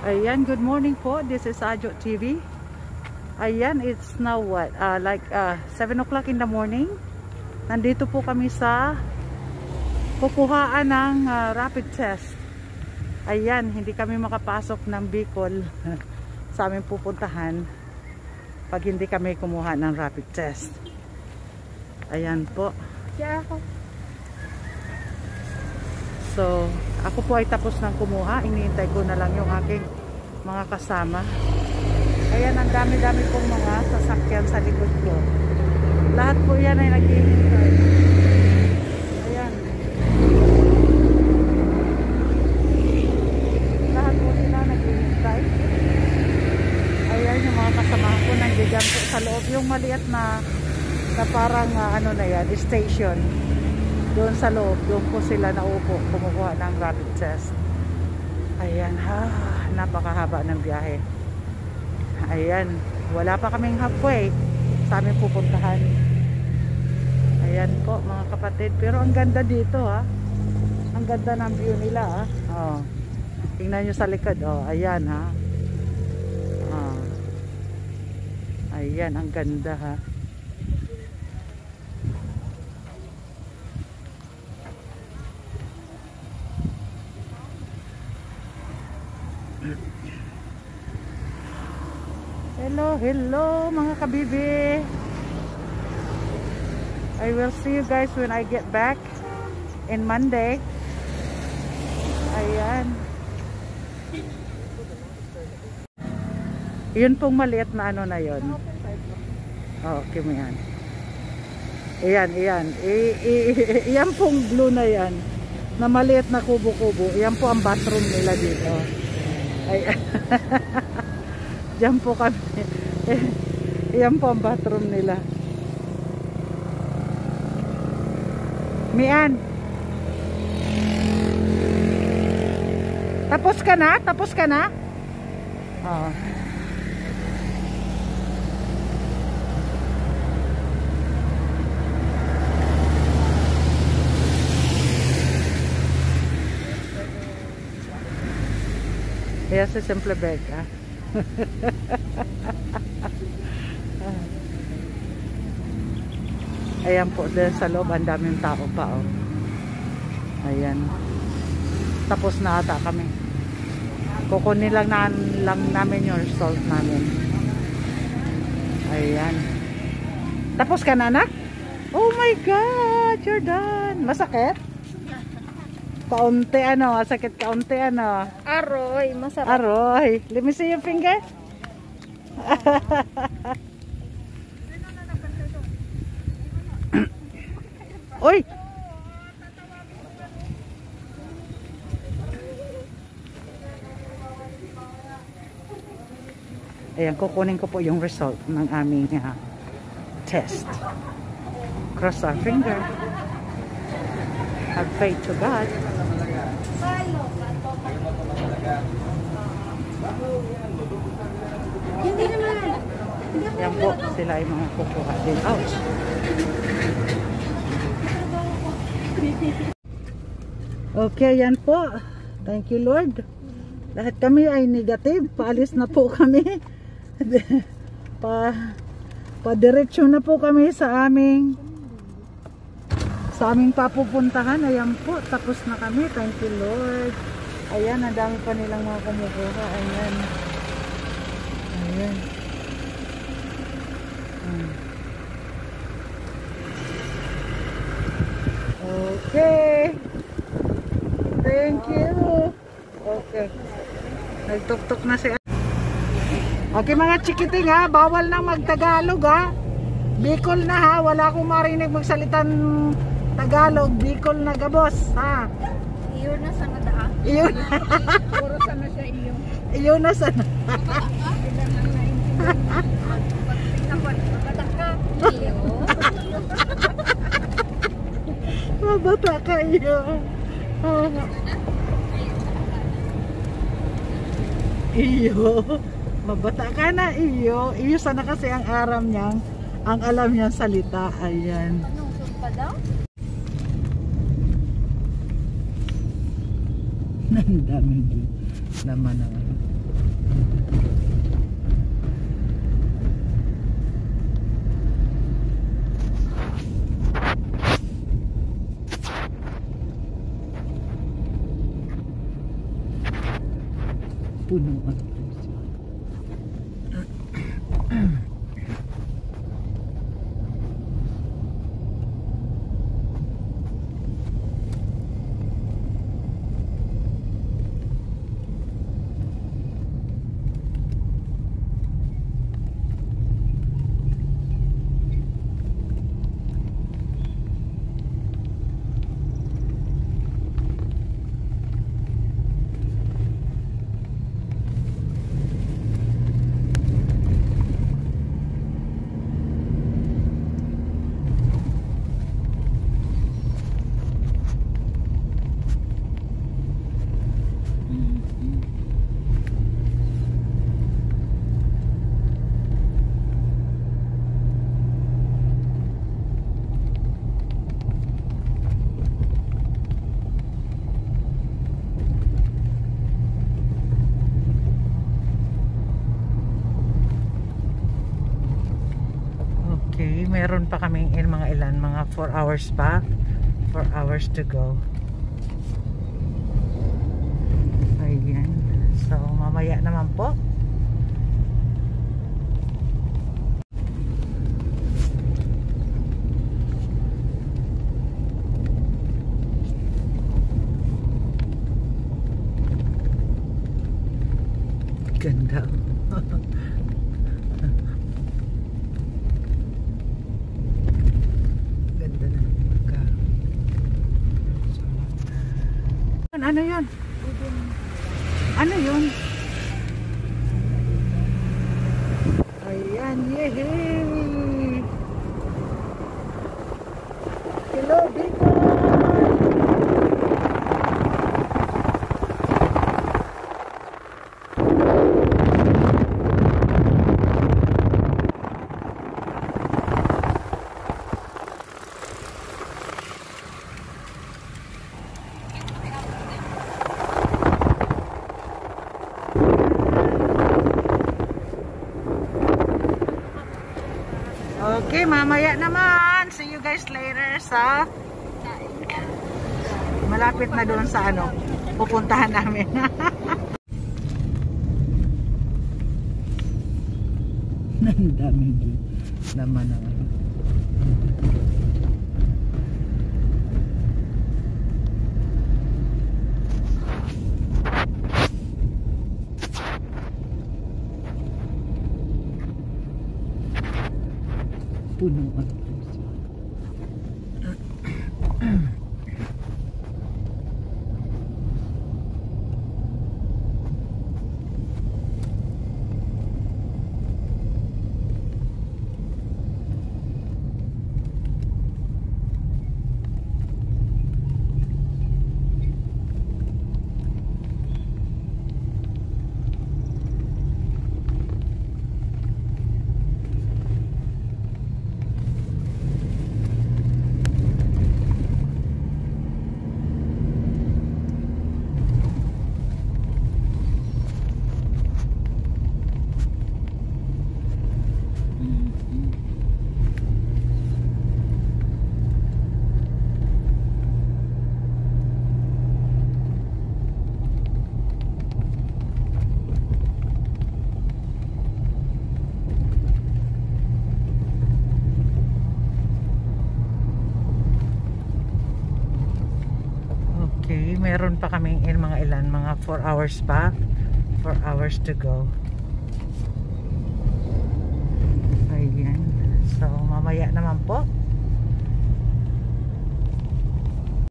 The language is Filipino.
Ayan, good morning po. This is Ajo TV. Ayan, it's now what? 7 o'clock in the morning. Nandito po kami sa kukuhaan ng rapid test. Ayan, hindi kami makapasok ng Bicol sa aming pupuntahan pag hindi kami kumuha ng rapid test. Ayan po. So, ako po ay tapos ng kumuha. Iniintay ko na lang yung aking mga kasama. Ayan, ang dami-dami pong mga sasakyan sa likod ko. Lahat po yan ay naghihintay. Ayan. Lahat po sila naghihintay. Ayan, yung mga kasama ko nandiyan po sa loob. Yung maliit na parang ano na yan, station. Doon sa loob, doon po sila naupo kumukuha ng rapid test. Ayan, napakahaba ng biyahe. Ayan, wala pa kaming halfway sa aming pupuntahan. Ayan po mga kapatid, pero ang ganda dito ang ganda ng view nila tingnan nyo sa likod, ayan ayan, ang ganda Hello mga kabibi. I will see you guys when I get back in Monday. Ayan. Yun pong maliit na ano na yun. Okay mo yan. Ayan. Iyan pong blue na yan. Na maliit na kubo-kubo. Iyan po ang bathroom nila dito. Ayan. Diyan po kami. Iyan po ang bathroom nila. Mian. Tapos ka na? Tapos ka na? Oo. Kaya sa simple bag Ayan po, dahil sa loob ang daming tao pa Ayan. Tapos na ata kami. Kukunin lang namin yung result namin. Ayan. Tapos ka na, anak? Oh my God, you're done. Masakit? Kaunti sakit kaunti Aroy, masarap. Aroy, let me see your finger. Uy! Ayan, kukunin ko po yung result ng aming test. Cross our finger. Have faith to God. Hindi naman. Yan po, sila ay mga kukuha din. Ouch! Okay, yan po. Thank you, Lord. Lahat kami ay negative. Paalis na po kami. Pa-diretso na po kami sa aming papupuntahan. Ayan po, tapos na kami. Thank you, Lord. Ayan, ang dami pa nilang mga kumukuha. Ayan. Ayan. Okay. Thank you. Okay. Nagtuktok na si Okay mga chikiting bawal na magtagalog Bicol na wala akong marinig magsalitan Tagalog, Bicol na gabos Iyo na sana Iyo na. Puro sana siya iyo. Iyo na sana. Mabata ka iyo. Iyo. Mabata ka na iyo. Iyo sana kasi ang aram niyang, ang alam niyang salita. Ayan. Anong sumpa daw? Ang dami laman ng Puno ang puso. Okay, meron pa kaming mga ilan, mga 4 hours pa. 4 hours to go. Ayan. So, mamaya naman po. Ganda. Ganda na ng lugar. Ano yun? Ano yun? Ayan, yehey! Hello, Bicol! Okay, mamaya naman. See you guys later sa malapit na doon sa ano pupuntahan namin. Ang dami naman ng ano. Puno ang puso. Okay, meron pa kaming mga ilan, mga 4 hours pa. 4 hours to go.